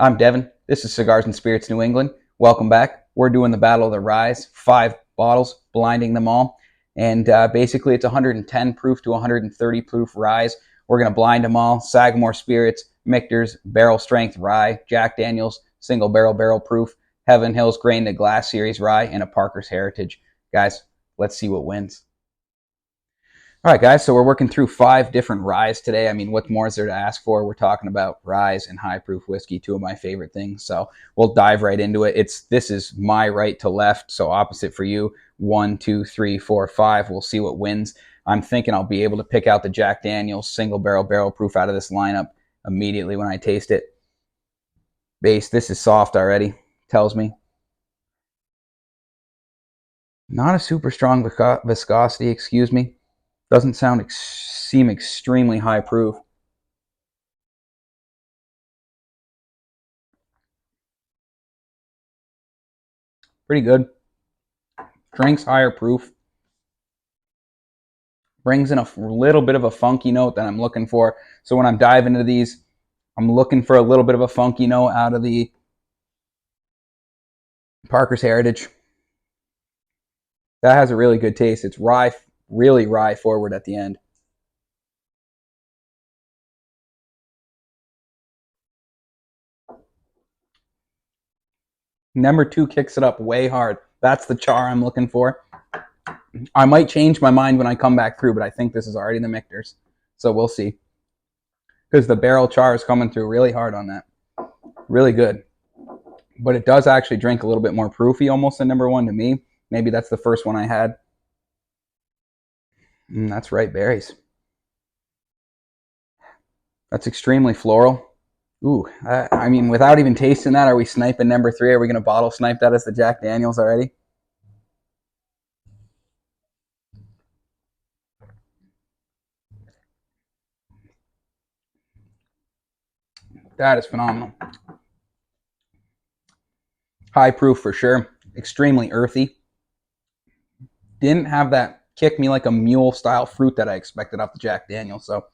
I'm Devin. This is Cigars and Spirits New England. Welcome back. We're doing the Battle of the Ryes, 5 bottles, blinding them all. And basically, it's 110 proof to 130 proof Ryes. We're going to blind them all. Sagamore Spirits, Michter's, Barrel Strength Rye, Jack Daniels, Single Barrel Proof, Heaven Hills Grain to Glass Series Rye, and a Parker's Heritage. Guys, let's see what wins. All right, guys, so we're working through 5 different ryes today. I mean, what more is there to ask for? We're talking about ryes and high-proof whiskey, 2 of my favorite things. So we'll dive right into it. This is my right to left, so opposite for you. 1, 2, 3, 4, 5. We'll see what wins. I'm thinking I'll be able to pick out the Jack Daniels single barrel proof out of this lineup immediately when I taste it. Base, this is soft already, tells me. Not a super strong viscosity, excuse me. Doesn't seem extremely high proof. Pretty good. Drinks higher proof. Brings in a little bit of a funky note that I'm looking for. So when I'm diving into these, I'm looking for a little bit of a funky note out of the Parker's Heritage. That has a really good taste. It's rye, really rye forward at the end. Number 2 kicks it up way hard. That's the char I'm looking for. I might change my mind when I come back through, but I think this is already the Michter's. So we'll see. Because the barrel char is coming through really hard on that. Really good. But it does actually drink a little bit more proofy almost than number 1 to me. Maybe that's the first one I had. That's right, berries. That's extremely floral. Ooh, I mean, without even tasting that, are we sniping number 3? Are we going to bottle snipe that as the Jack Daniels already? That is phenomenal. High proof for sure. Extremely earthy. Didn't have that kick me like a mule style fruit that I expected off the Jack Daniels. So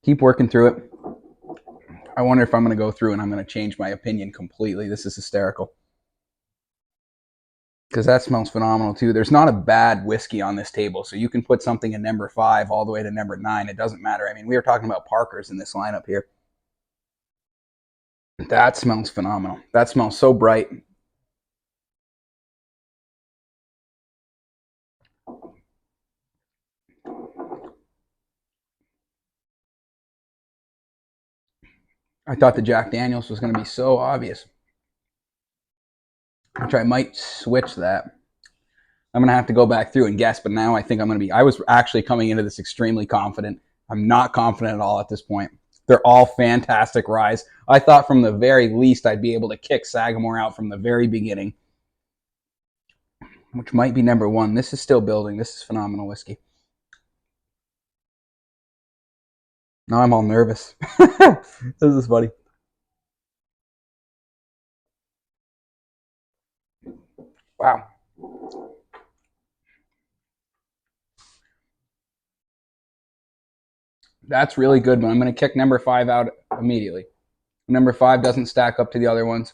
keep working through it. I wonder if I'm going to go through and I'm going to change my opinion completely. This is hysterical. Because that smells phenomenal too. There's not a bad whiskey on this table. So you can put something in number 5 all the way to number 9. It doesn't matter. I mean, we were talking about Parker's in this lineup here. That smells phenomenal. That smells so bright. I thought the Jack Daniels was going to be so obvious. Which I might switch that. I'm going to have to go back through and guess, but now I think I'm going to be... I was actually coming into this extremely confident. I'm not confident at all at this point. They're all fantastic ryes. I thought from the very least I'd be able to kick Sagamore out from the very beginning, which might be number 1. This is still building. This is phenomenal whiskey. Now I'm all nervous. This is funny. Wow. That's really good, but I'm going to kick number 5 out immediately. Number 5 doesn't stack up to the other ones,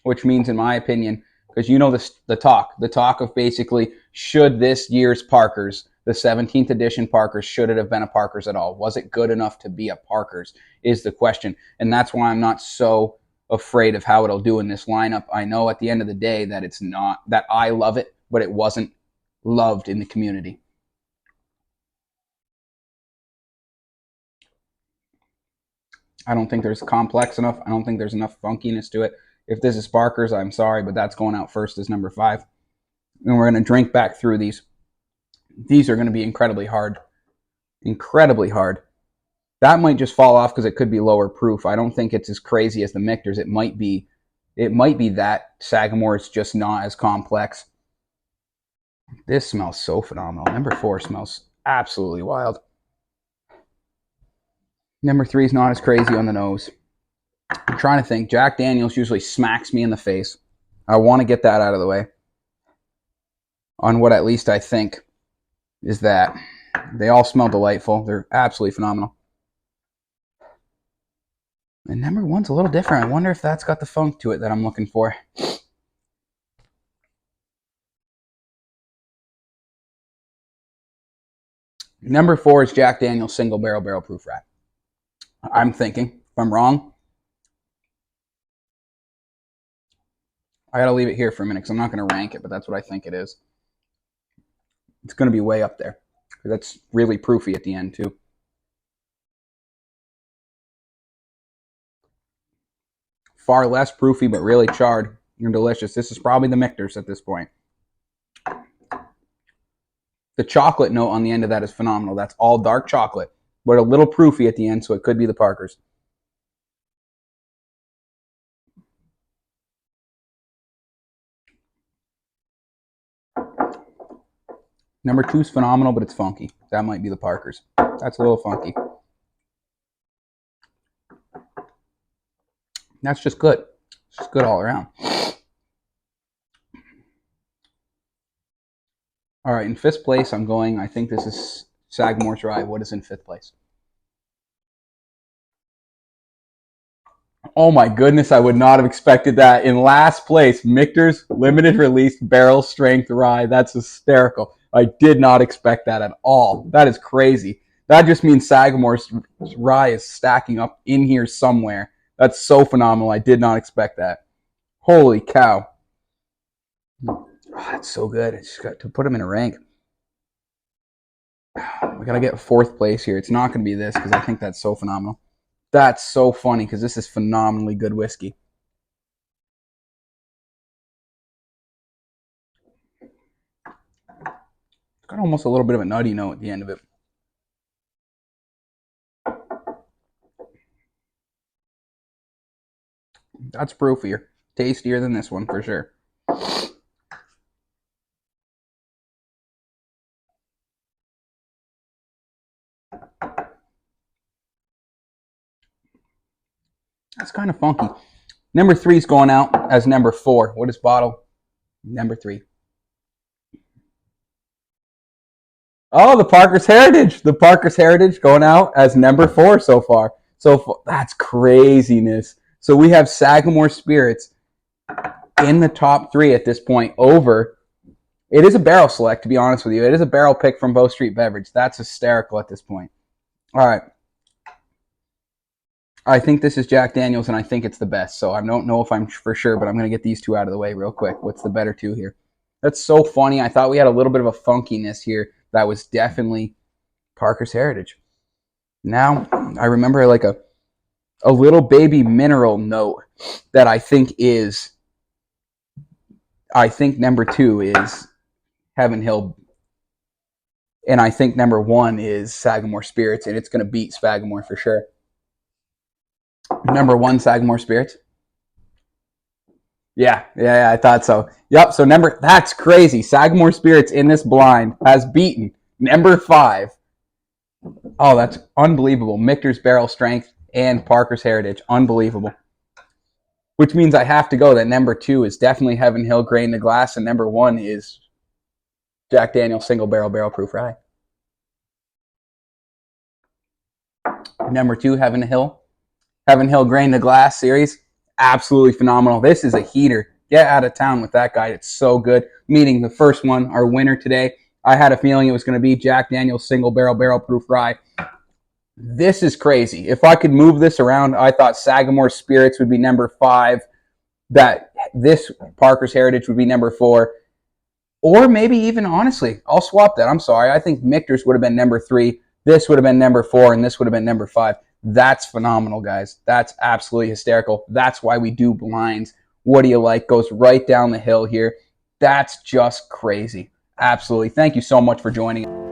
which means, in my opinion, because you know the talk of basically, should this year's Parker's, the 17th edition Parker's, should it have been a Parker's at all? Was it good enough to be a Parker's is the question. And that's why I'm not so afraid of how it'll do in this lineup. I know at the end of the day that it's not, that I love it, but it wasn't loved in the community. I don't think there's complex enough. I don't think there's enough funkiness to it. If this is Parker's, I'm sorry, but that's going out first as number 5. And we're going to drink back through these. These are going to be incredibly hard. Incredibly hard. That might just fall off because it could be lower proof. I don't think it's as crazy as the Michter's. It might be that Sagamore is just not as complex. This smells so phenomenal. Number 4 smells absolutely wild. Number 3 is not as crazy on the nose. I'm trying to think. Jack Daniels usually smacks me in the face. I want to get that out of the way. On what at least I think is that they all smell delightful. They're absolutely phenomenal. And number one's a little different. I wonder if that's got the funk to it that I'm looking for. Number 4 is Jack Daniel's Single Barrel Proof Rye. I'm thinking, if I'm wrong, I gotta leave it here for a minute because I'm not gonna rank it, but that's what I think it is. It's gonna be way up there. That's really proofy at the end too. Far less proofy, but really charred and delicious. This is probably the Michter's at this point. The chocolate note on the end of that is phenomenal. That's all dark chocolate, but a little proofy at the end, so it could be the Parker's. Number 2 is phenomenal, but it's funky. That might be the Parker's. That's a little funky. That's just good. It's just good all around. All right, in 5th place, I'm going, I think this is Sagamore's Rye. What is in 5th place? Oh my goodness, I would not have expected that. In last place, Michter's Limited Release Barrel Strength Rye. That's hysterical. I did not expect that at all. That is crazy. That just means Sagamore's Rye is stacking up in here somewhere. That's so phenomenal. I did not expect that. Holy cow. Oh, that's so good. I just got to put them in a rank. We got to get 4th place here. It's not going to be this because I think that's so phenomenal. That's so funny because this is phenomenally good whiskey. It's got almost a little bit of a nutty note at the end of it. That's proofier. Tastier than this one for sure. That's kind of funky. Number 3 is going out as number 4. What is bottle number 3? Oh, the Parker's Heritage. The Parker's Heritage going out as number 4 so far. So that's craziness. So we have Sagamore Spirits in the top 3 at this point over. It is a barrel select, to be honest with you. It is a barrel pick from Bow Street Beverage. That's hysterical at this point. All right. I think this is Jack Daniel's, and I think it's the best. So I don't know if I'm for sure, but I'm going to get these 2 out of the way real quick. What's the better 2 here? That's so funny. I thought we had a little bit of a funkiness here. That was definitely Parker's Heritage. Now, I remember like a little baby mineral note that I think number 2 is Heaven Hill. And I think number 1 is Sagamore Spirits, and it's going to beat Sagamore for sure. Number 1, Sagamore Spirits. Yeah, I thought so. Yep, so that's crazy. Sagamore Spirits in this blind has beaten number 5. Oh, that's unbelievable. Michter's Barrel Strength and Parker's Heritage. Unbelievable. Which means I have to go that number 2 is definitely Heaven Hill Grain to Glass, and number 1 is Jack Daniel's Single Barrel Proof Rye. Number 2, Heaven Hill Grain to Glass series. Absolutely phenomenal. This is a heater. Get out of town with that guy. It's so good. Meeting the first one, our winner today. I had a feeling it was going to be Jack Daniel's Single Barrel Proof Rye. This is crazy. If I could move this around, I thought Sagamore Spirits would be number 5. That this Parker's Heritage would be number 4. Or maybe even, honestly, I'll swap that. I'm sorry. I think Michter's would have been number 3. This would have been number 4, and this would have been number 5. That's phenomenal, guys. That's absolutely hysterical. That's why we do blinds. What do you like? Goes right down the hill here. That's just crazy. Absolutely. Thank you so much for joining.